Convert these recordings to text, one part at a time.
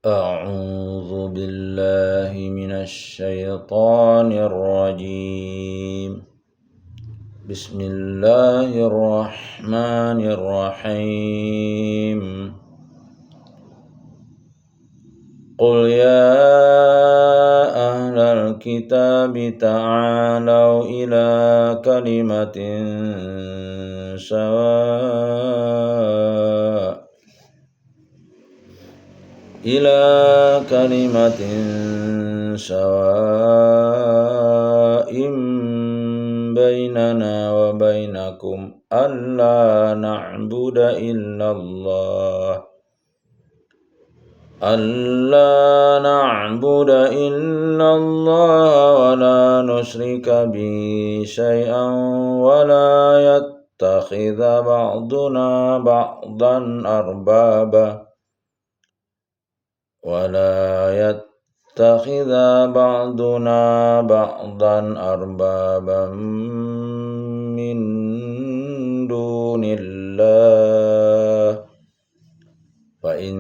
أعوذ بالله من الشيطان الرجيم. بسم الله الرحمن الرحيم. قل يا أهل الكتاب تعالوا إلى كلمة سواء بيننا وبينكم ألا نعبد إلا الله ولا نشرك به شيئا ولا يتخذ بعضنا بعضا أربابا من دون الله فإن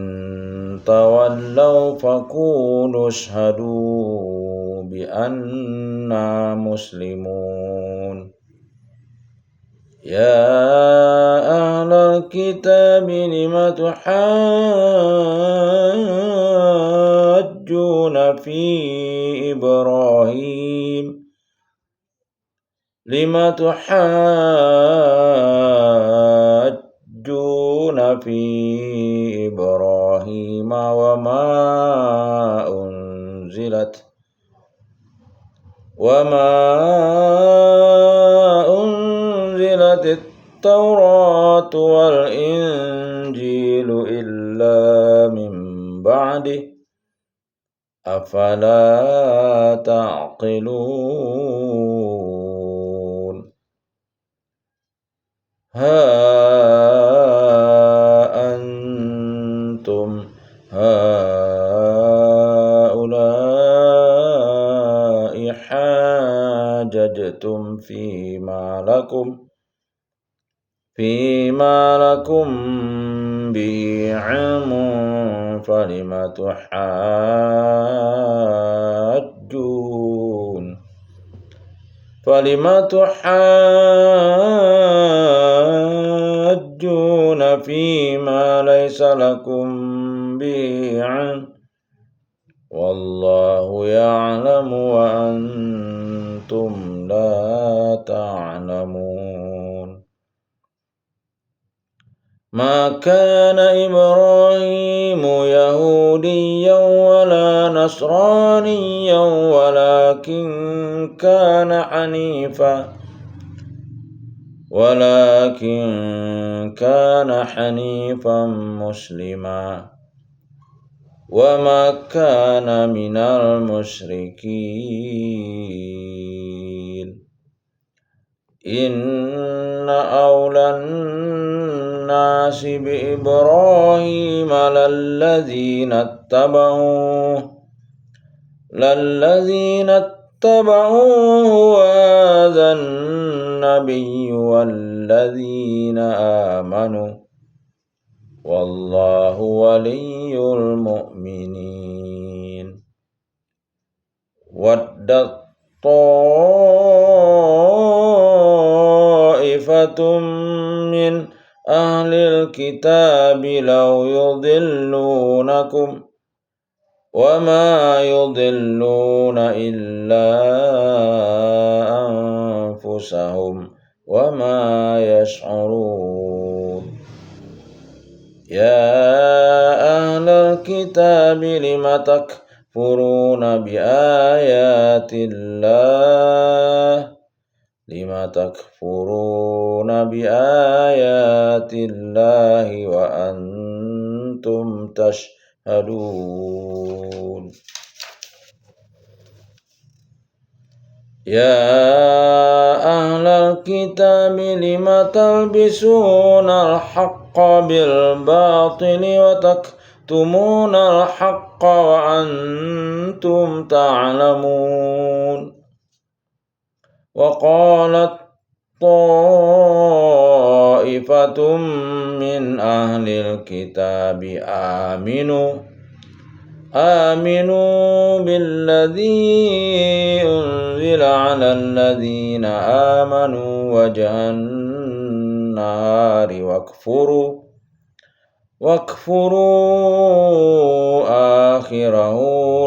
تولوا فقولوا اشهدوا بأننا مسلمون. يا أهل الكتاب لم تحاجون في إبراهيم وما أنزلت التوراة والإنجيل إلا من بعده أفلا تعقلون. ها أنتم هؤلاء حاججتم فيما لكم به علم فلم تحاجون فيما ليس لكم به علم والله يعلم وأنتم لا تعلمون. ما كان إبراهيم يهوديا ولا نصرانيا ولكن كان حنيفا مسلما وما كان من المشركين. إن أولى الناس بإبراهيم للذين اتبعوه وهذا النبي والذين آمنوا والله ولي المؤمنين. ودت طائفة من أهل الكتاب لو يضلونكم وما يضلون إلا أنفسهم وما يشعرون. يا أهل الكتاب لم تكفرون بآيات الله وأنتم تشهدون. يا أهل الكتاب لم تلبسون الحق بالباطل وتكتمون الحق وأنتم تعلمون. وقالت طائفة من أهل الكتاب آمنوا بالذي أنزل على الذين آمنوا وجه النهار واكفروا آخره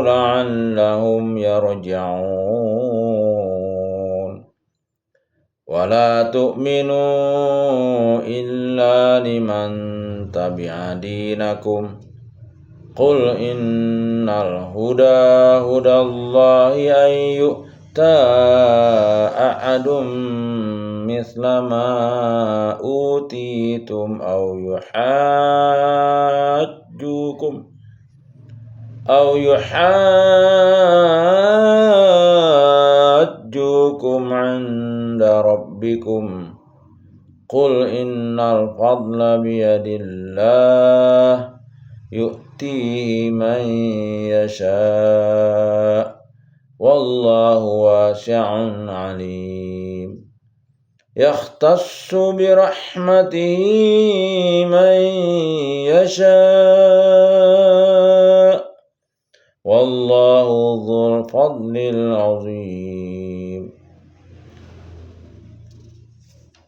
لعلهم يرجعون ولا تؤمنوا إلا لمن تبع دينكم قل إن الهدى هدى الله أن يؤتى أحد مثل ما أوتيتم أو يحاجوكم عند ربكم قل إن الفضل بيد الله يؤتيه من يشاء والله واسع عليم يختص برحمته من يشاء والله ذو الفضل العظيم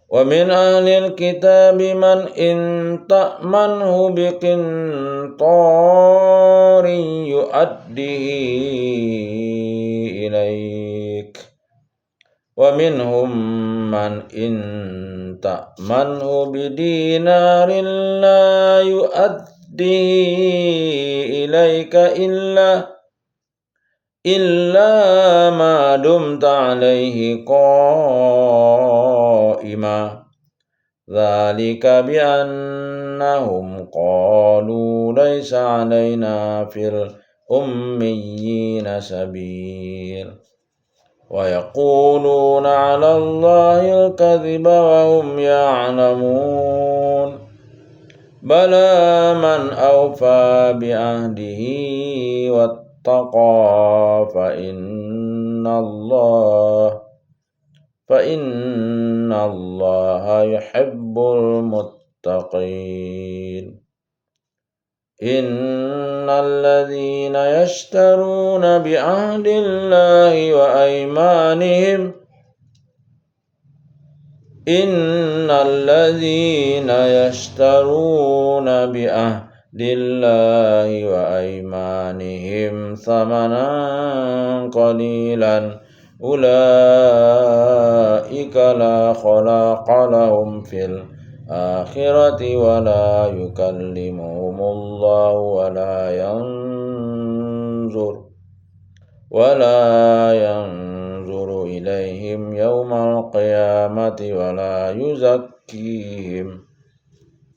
ومن أهل الكتاب من إن تأمنه بقنطار يؤديه إليك ومنهم من إن تأمنه بدينار لا يؤديه إليك إلا ما دمت عليه قائما ذلك بأنهم قالوا ليس علينا في الأميين سبيل ويقولون على الله الكذب وهم يعلمون بلى من أوفى بعهده واتقى فإن الله يحب المتقين إن الذين يشترون بعهد الله وأيمانهم ثمنا قليلا أولئك لا خلاق لهم في الآخرة ولا يكلمهم الله ولا ينظر إليهم يوم القيامة ولا يزكيهم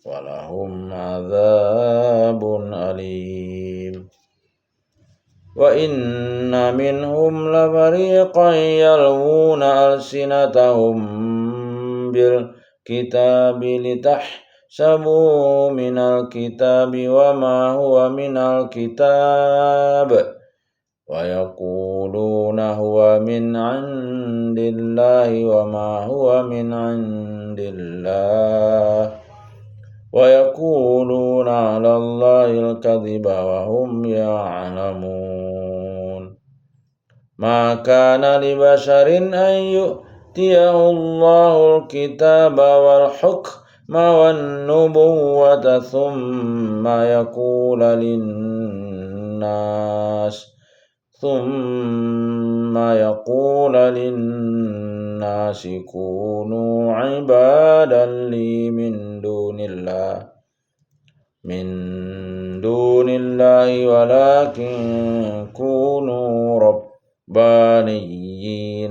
ولهم عذاب أليم وإن منهم لفريقا يلوون ألسنتهم بالكتاب لتحسبوا من الكتاب وما هو من الكتاب ويقولون هو من عند الله وما هو من عند الله ويقولون على الله الكذب وهم يعلمون ما كان لبشر أن يؤتيه الله الكتاب والحكم والنبوة ثم يقول للناس كونوا عبادا لي من دون الله ولكن كونوا ربانيين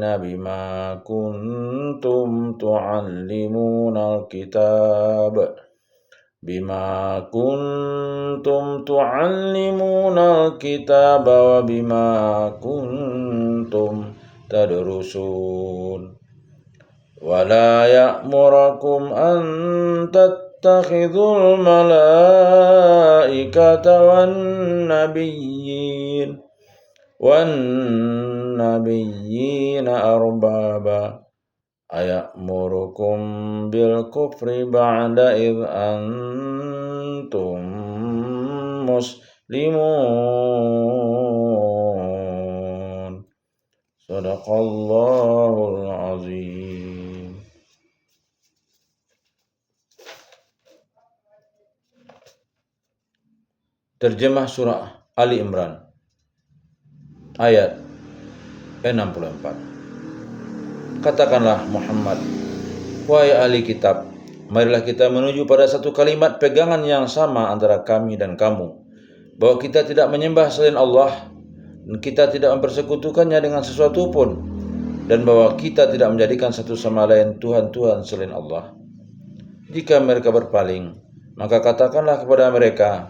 بما كنتم تعلمون الكتاب وبما كنتم تدرسون ولا يأمركم أن تتخذوا الملائكة والنبيين أربابا أيأمركم بالكفر بعد إذ أنتم مسلمون Sadaqallahul azim. Terjemah surah Ali Imran ayat 64. Katakanlah Muhammad, wahai ahli kitab, marilah kita menuju pada satu kalimat pegangan yang sama antara kami dan kamu, bahwa kita tidak menyembah selain Allah dan kita tidak mempersekutukannya dengan sesuatu pun, dan bahwa kita tidak menjadikan satu sama lain Tuhan-Tuhan selain Allah. Jika mereka berpaling, maka katakanlah kepada mereka,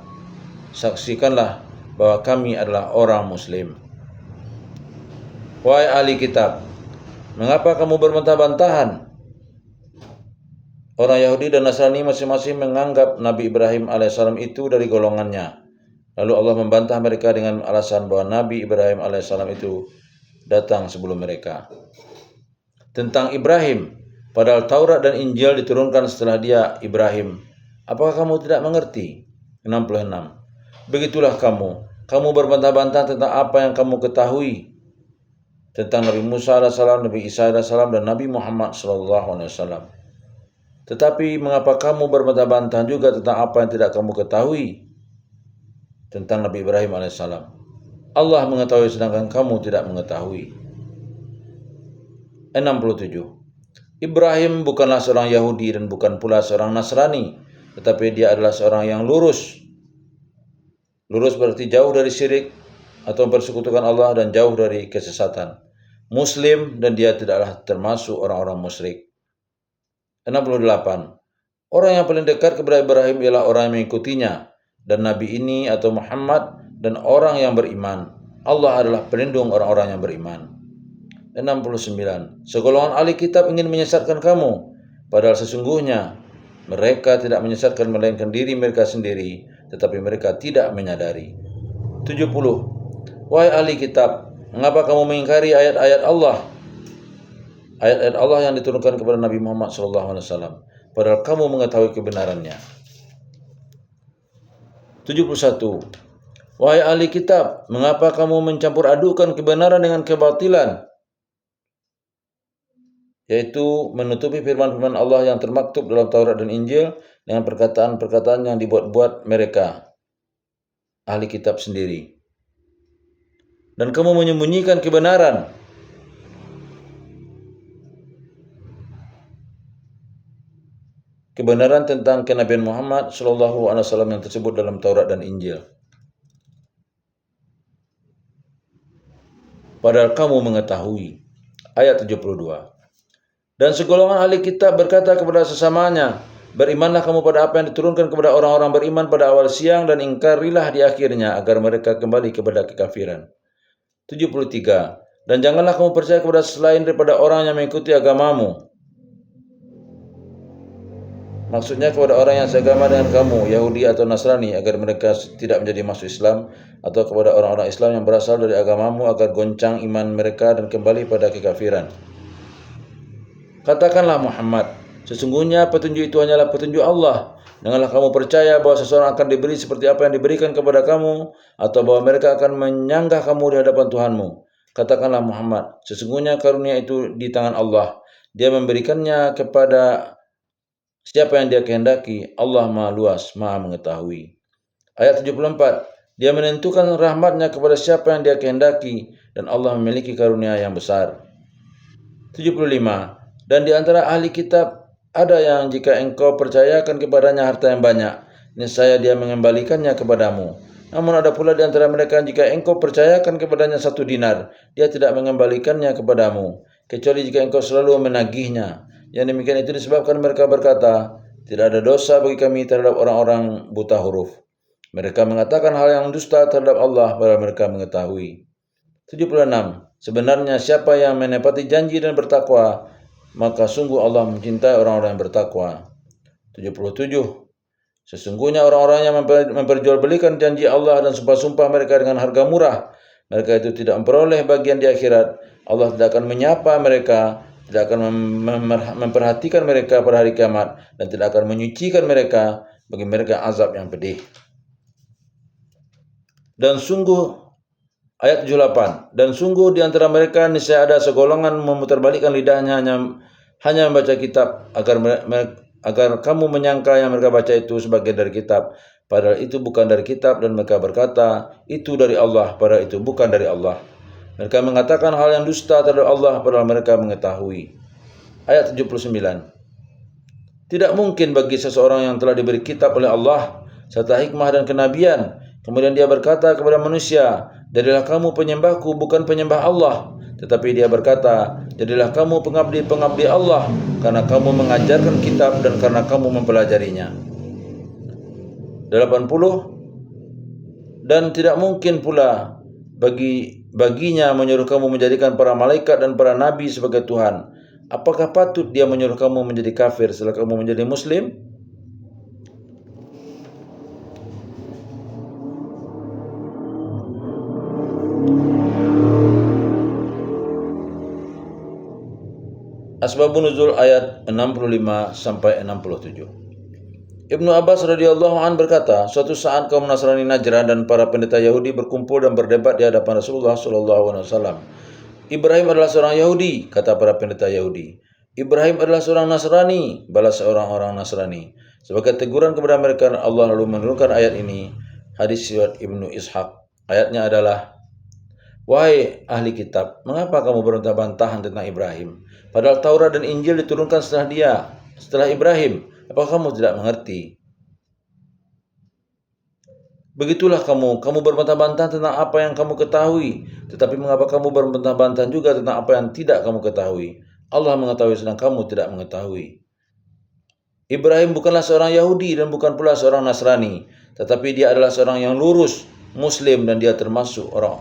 saksikanlah bahwa kami adalah orang Muslim. Wahai ahli kitab, mengapa kamu berbantah-bantahan? Orang Yahudi dan Nasrani masing-masing menganggap Nabi Ibrahim alaihissalam itu dari golongannya. Lalu Allah membantah mereka dengan alasan bahwa Nabi Ibrahim alaihissalam itu datang sebelum mereka. Tentang Ibrahim, padahal Taurat dan Injil diturunkan setelah dia, Ibrahim. Apakah kamu tidak mengerti? 66. Begitulah kamu berbantah-bantah tentang apa yang kamu ketahui tentang Nabi Musa AS, Nabi Isa AS, dan Nabi Muhammad SAW. Tetapi mengapa kamu berbantah-bantah juga tentang apa yang tidak kamu ketahui tentang Nabi Ibrahim AS? Allah mengetahui sedangkan kamu tidak mengetahui. 67. Ibrahim bukanlah seorang Yahudi dan bukan pula seorang Nasrani, tetapi dia adalah seorang yang lurus. Lurus berarti jauh dari syirik atau mempersekutukan Allah dan jauh dari kesesatan. Muslim dan dia tidaklah termasuk orang-orang musyrik. 68. Orang yang paling dekat kepada Ibrahim ialah orang yang mengikutinya, dan Nabi ini atau Muhammad dan orang yang beriman. Allah adalah pelindung orang-orang yang beriman. 69. Segolongan ahli kitab ingin menyesatkan kamu, padahal sesungguhnya mereka tidak menyesatkan melainkan diri mereka sendiri, tetapi mereka tidak menyadari. 70. Wahai ahli kitab, mengapa kamu mengingkari ayat-ayat Allah? Ayat-ayat Allah yang diturunkan kepada Nabi Muhammad SAW, padahal kamu mengetahui kebenarannya. 71. Wahai ahli kitab, mengapa kamu mencampur adukan kebenaran dengan kebatilan? Yaitu menutupi firman-firman Allah yang termaktub dalam Taurat dan Injil dengan perkataan-perkataan yang dibuat-buat mereka, ahli kitab sendiri. Dan kamu menyembunyikan kebenaran. Kebenaran tentang kenabian Muhammad SAW yang tersebut dalam Taurat dan Injil. Padahal kamu mengetahui. Ayat 72. Dan segolongan ahli kitab berkata kepada sesamanya, berimanlah kamu pada apa yang diturunkan kepada orang-orang beriman pada awal siang dan ingkarilah di akhirnya agar mereka kembali kepada kekafiran. 73. Dan janganlah kamu percaya kepada selain daripada orang yang mengikuti agamamu. Maksudnya kepada orang yang seagama dengan kamu, Yahudi atau Nasrani, agar mereka tidak menjadi masuk Islam, atau kepada orang-orang Islam yang berasal dari agamamu agar goncang iman mereka dan kembali pada kekafiran. Katakanlah Muhammad, sesungguhnya petunjuk itu hanyalah petunjuk Allah. Janganlah kamu percaya bahwa seseorang akan diberi seperti apa yang diberikan kepada kamu, atau bahwa mereka akan menyanggah kamu di hadapan Tuhanmu. Katakanlah Muhammad, sesungguhnya karunia itu di tangan Allah. Dia memberikannya kepada siapa yang dia kehendaki. Allah Maha Luas, Maha Mengetahui. Ayat 74. Dia menentukan rahmatnya kepada siapa yang dia kehendaki, dan Allah memiliki karunia yang besar. 75. Dan di antara ahli kitab ada yang jika engkau percayakan kepadanya harta yang banyak, niscaya dia mengembalikannya kepadamu. Namun ada pula di antara mereka jika engkau percayakan kepadanya 1 dinar, dia tidak mengembalikannya kepadamu, kecuali jika engkau selalu menagihnya. Yang demikian itu disebabkan mereka berkata, tidak ada dosa bagi kami terhadap orang-orang buta huruf. Mereka mengatakan hal yang dusta terhadap Allah, padahal mereka mengetahui. 76. Sebenarnya siapa yang menepati janji dan bertakwa, maka sungguh Allah mencintai orang-orang yang bertakwa. 77. Sesungguhnya orang-orang yang memperjualbelikan janji Allah dan sumpah-sumpah mereka dengan harga murah, mereka itu tidak memperoleh bagian di akhirat. Allah tidak akan menyapa mereka, tidak akan memperhatikan mereka pada hari kiamat, dan tidak akan menyucikan mereka, bagi mereka azab yang pedih. Dan sungguh Ayat 78. Dan sungguh di antara mereka niscaya ada segolongan memutarbalikkan lidahnya hanya membaca kitab agar kamu menyangka yang mereka baca itu sebagian dari kitab, padahal itu bukan dari kitab, dan mereka berkata itu dari Allah, padahal itu bukan dari Allah. Mereka mengatakan hal yang dusta terhadap Allah, padahal mereka mengetahui. Ayat 79. Tidak mungkin bagi seseorang yang telah diberi kitab oleh Allah serta hikmah dan kenabian, kemudian dia berkata kepada manusia, jadilah kamu penyembahku, bukan penyembah Allah. Tetapi dia berkata, jadilah kamu pengabdi-pengabdi Allah, karena kamu mengajarkan kitab dan karena kamu mempelajarinya. 80. Dan tidak mungkin pula baginya menyuruh kamu menjadikan para malaikat dan para nabi sebagai Tuhan. Apakah patut dia menyuruh kamu menjadi kafir setelah kamu menjadi muslim? Asbabun nuzul ayat 65 sampai 67. Ibnu Abbas radhiyallahu an berkata, suatu saat kaum Nasrani Najran dan para pendeta Yahudi berkumpul dan berdebat di hadapan Rasulullah SAW. Ibrahim adalah seorang Yahudi, kata para pendeta Yahudi. Ibrahim adalah seorang Nasrani, balas orang-orang Nasrani. Sebagai teguran kepada mereka, Allah lalu menurunkan ayat ini. Hadis riwayat Ibnu Ishaq. Ayatnya adalah, wahai ahli kitab, mengapa kamu berbantah-bantahan tentang Ibrahim? Padahal Taurat dan Injil diturunkan setelah Ibrahim. Apakah kamu tidak mengerti? Begitulah kamu berbantah-bantah tentang apa yang kamu ketahui. Tetapi mengapa kamu berbantah-bantah juga tentang apa yang tidak kamu ketahui? Allah mengetahui sedang kamu tidak mengetahui. Ibrahim bukanlah seorang Yahudi dan bukan pula seorang Nasrani, tetapi dia adalah seorang yang lurus, Muslim, dan dia tidaklah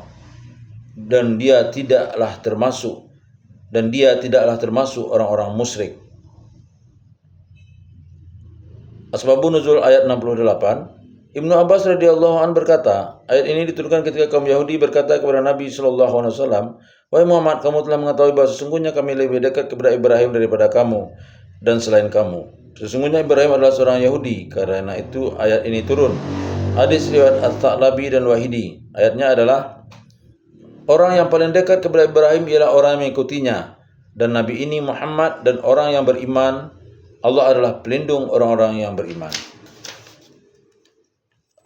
termasuk orang-orang musyrik. Asbabun nuzul ayat 68. Ibnu Abbas radhiyallahu an berkata, ayat ini diturunkan ketika kaum Yahudi berkata kepada Nabi SAW, wahai Muhammad, kamu telah mengetahui bahwa sesungguhnya kami lebih dekat kepada Ibrahim daripada kamu dan selain kamu. Sesungguhnya Ibrahim adalah seorang Yahudi, karena itu ayat ini turun. Hadis riwayat At-Ta'labi dan Wahidi. Ayatnya adalah, orang yang paling dekat kepada Ibrahim ialah orang yang mengikutinya, dan Nabi ini Muhammad dan orang yang beriman. Allah adalah pelindung orang-orang yang beriman.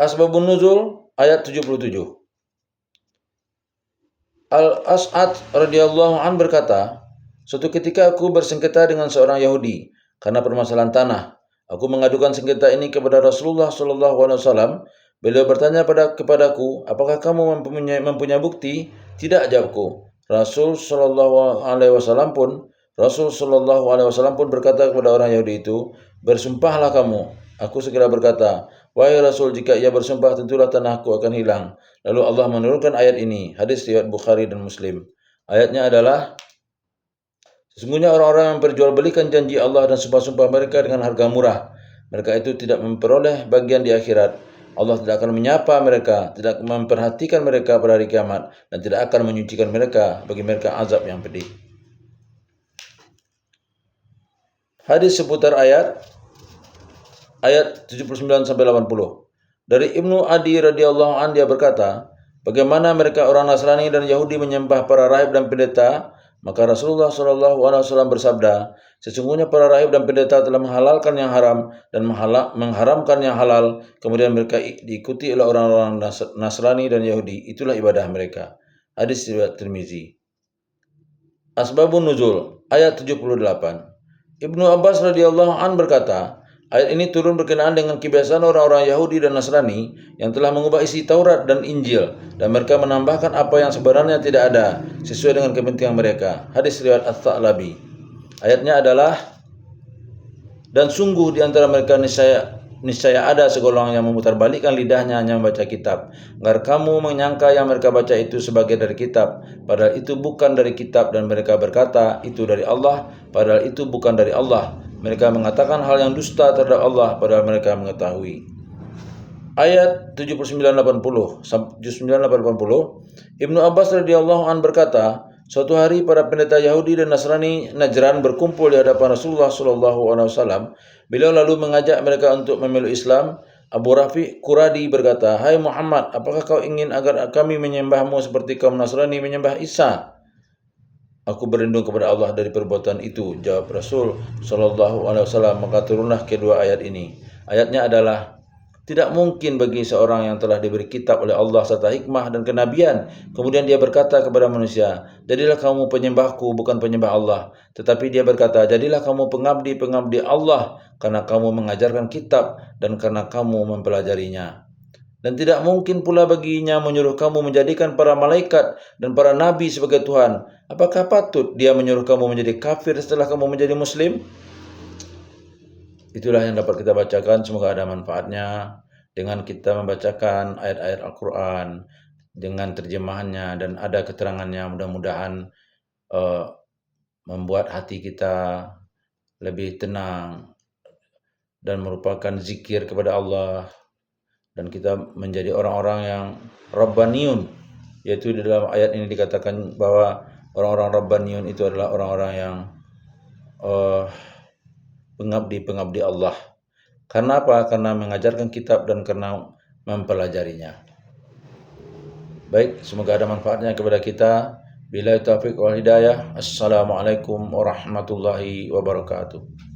Asbabun nuzul ayat 77. Al-As'ad radhiyallahu an berkata, suatu ketika aku bersengketa dengan seorang Yahudi karena permasalahan tanah. Aku mengadukan sengketa ini kepada Rasulullah SAW. Beliau bertanya kepadaku, apakah kamu mempunyai bukti? Tidak, jawabku. Rasul SAW pun berkata kepada orang Yahudi itu, bersumpahlah kamu. Aku segera berkata, wahai Rasul, jika ia bersumpah tentulah tanahku akan hilang. Lalu Allah menurunkan ayat ini. Hadis riwayat Bukhari dan Muslim. Ayatnya adalah, sesungguhnya orang-orang yang perjualbelikan janji Allah dan sumpah-sumpah mereka dengan harga murah, mereka itu tidak memperoleh bagian di akhirat. Allah tidak akan menyapa mereka, tidak memperhatikan mereka pada hari kiamat, dan tidak akan menyucikan mereka bagi mereka azab yang pedih. Hadis seputar ayat 79 sampai 80. Dari Ibnu Adi radhiyallahu an dia berkata, bagaimana mereka orang Nasrani dan Yahudi menyembah para rahib dan pendeta, maka Rasulullah SAW bersabda, sesungguhnya para rahib dan pendeta telah menghalalkan yang haram dan mengharamkan yang halal, kemudian mereka diikuti oleh orang-orang Nasrani dan Yahudi, itulah ibadah mereka. Hadis riwayat Tirmizi. Asbabun nuzul ayat 78. Ibnu Abbas radhiyallahu an berkata, ayat ini turun berkenaan dengan kebiasaan orang-orang Yahudi dan Nasrani yang telah mengubah isi Taurat dan Injil, dan mereka menambahkan apa yang sebenarnya tidak ada sesuai dengan kepentingan mereka. Hadis riwayat At-Ta'labi. Ayatnya adalah, dan sungguh di antara mereka niscaya ada segolongan yang memutarbalikkan lidahnya hanya membaca kitab, agar kamu menyangka yang mereka baca itu sebagai dari kitab, padahal itu bukan dari kitab, dan mereka berkata itu dari Allah, padahal itu bukan dari Allah. Mereka mengatakan hal yang dusta terhadap Allah, padahal mereka mengetahui. Ayat 79-80. Ibnu Abbas radhiyallahu an berkata, suatu hari para pendeta Yahudi dan Nasrani Najran berkumpul di hadapan Rasulullah SAW. Beliau lalu mengajak mereka untuk memeluk Islam, Abu Rafi Quradi berkata, "Hai Muhammad, apakah kau ingin agar kami menyembahmu seperti kaum Nasrani menyembah Isa?" "Aku berlindung kepada Allah dari perbuatan itu," jawab Rasul Shallallahu Alaihi Wasallam. Maka turunlah kedua ayat ini. Ayatnya adalah, tidak mungkin bagi seorang yang telah diberi kitab oleh Allah serta hikmah dan kenabian, kemudian dia berkata kepada manusia, "Jadilah kamu penyembahku, bukan penyembah Allah." Tetapi dia berkata, "Jadilah kamu pengabdi-pengabdi Allah, karena kamu mengajarkan kitab dan karena kamu mempelajarinya." Dan tidak mungkin pula baginya menyuruh kamu menjadikan para malaikat dan para nabi sebagai Tuhan. Apakah patut dia menyuruh kamu menjadi kafir setelah kamu menjadi muslim? Itulah yang dapat kita bacakan. Semoga ada manfaatnya dengan kita membacakan ayat-ayat Al-Quran dengan terjemahannya dan ada keterangannya. Mudah-mudahan membuat hati kita lebih tenang dan merupakan zikir kepada Allah, dan kita menjadi orang-orang yang Rabbaniun, yaitu di dalam ayat ini dikatakan bahwa orang-orang Rabbaniun itu adalah orang-orang yang pengabdi-pengabdi Allah. Karena apa? Karena mengajarkan kitab dan karena mempelajarinya. Baik, semoga ada manfaatnya kepada kita. Billahi taufiq wal hidayah. Assalamualaikum warahmatullahi wabarakatuh.